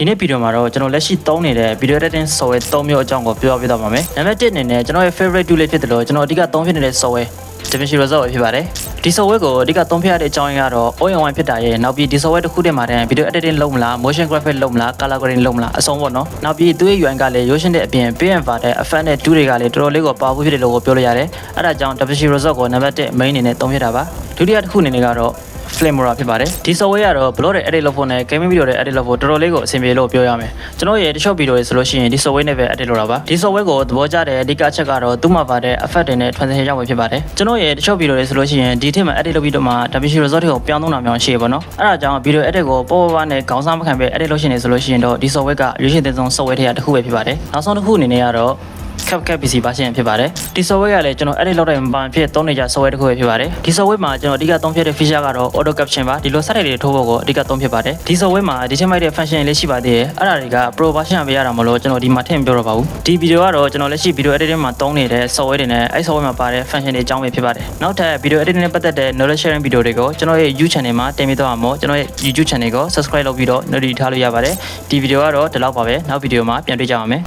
ဒီနေ့ဗီဒီယိုမှာတော့ကျွန်တော်လက်ရှိသုံးနေတဲ့ video editing software 3မျိုးအကြောင်းကိုပြောပြသွားပါမယ်။နံပါတ်1အနေနဲ့ကျွန်တော်ရဲ့ favorite tool လေးဖြစ်တယ်လို့ကျွန်တော်အဓိကသုံးဖြစ်နေတဲ့ software DaVinci Resolve ဖြစ်ပါတယ်။ဒီ software ကိုအဓိကသုံးဖြစ်ရတဲ့အကြောင်းရင်းကတော့ all-in-one ဖြစ်တာရဲ့နောက်ပြီးဒီ software တစ်ခုတည်းမှာတည်း video editing လုပ်မလား motion graphic လုပ်မလား color grading လုပ်မလားအဆုံးပေါ့နော်။နောက်ပြီးသူ့ရဲ့ UI ကလည်းရိုးရှင်းတဲ့အပြင် PNV တဲ့ effect နဲ့ tool တွေကလည်းတော်တော်လေးကို powerful ဖြစ်တယ်လို့ပြောလို့ရတယ်။အဲဒါကြောင့် DaVinci Resolve ကိုနံပါတ်1 main အနေနဲ့သုံးဖြစ်တာပါ။ဒုတိယတစ်ခုအနေနဲ့ကတော့Filmora ဖြစ်ပါတယ်ဒီ software ကတော့ blog တွေ edit လုပ်ဖို့နဲ့ gaming video တွေ edit လုပ်ဖို့တော်တော်လေးကိုအဆင်ပြေလို့ပြောရမယ်ကျွန်တော်ရဲ့ short video တွေဆိုလို့ရှိရင်ဒီ software နဲ့ပဲ edit လုပ်တာပါဒီ software ကိုသဘောကျတဲ့အဓိကအချက်ကတော့သူ့မှာပါတဲ့ effect တွေနဲ့ transition ရောက်မှာဖြစ်ပါတယ်ကျွန်တော်ရဲ့ short video တွေဆိုလို့ရှိရင်ဒီထက်မှာ edit လုပ်ပြီးတော့မှ DaVinci Resolve ကိုပြောင်းသုံးတာမျိုးရှိရပါတော့အဲဒါကြောင့် video edit ကိုပေါ်ပေါ်ပါနဲ့ခေါင်းစားမခံပဲ edit လုပ်ရှင်နေဆိုလို့ရှိရင်တော့ဒီ software ကရွေးချယ်တဲ့ဆုံး software တွေကတစ်ခုပဲဖြစ်ပါတယ်နောက်ဆုံးတစ်ခုအနေနဲ့ကတော့CapCut PC version ဖြစ်ပါတယ်ဒီ software ကလည်းကျွန်တော် edit လုပ်တဲ့မှာဖြစ်သုံးနေကြ software တစ်ခုပဲဖြစ်ပါတယ်ဒီ software မှာကျွန်တော်အဓိကသုံးဖြစ်တဲ့ feature ကတော့ auto caption ပါဒီလို set တွေထိုးဖို့ကိုအဓိကသုံးဖြစ်ပါတယ်ဒီ software မှာဒီချိန်မိုက်တဲ့ function လေးရှိပါသေးတယ်အဲ့ဒါတွေက pro version ပေးရတာမလို့ကျွန်တော်ဒီမှာထည့်မပြောတော့ပါဘူးဒီ video ကတော့ကျွန်တော်လက်ရှိ video editing မှာသုံးနေတဲ့ software တွေနဲ့အဲ့ software မှာပါတဲ့ function တွေအကြောင်းပဲဖြစ်ပါတယ်နောက်ထပ် video editing နဲ့ပတ်သက်တဲ့ knowledge sharing video တွေကိုကျွန်တော်ရဲ့ YouTube channel မှာတင်ပြသွားမှာမို့ကျွန်တော်ရဲ့ YouTube channel ကို subscribe လုပ်ပြီးတော့ notification ထားလို့ရပါတယ်ဒီ video ကတော့ဒီလောက်ပါပဲနောက် video မှာပြန်တွေ့ကြပါမယ်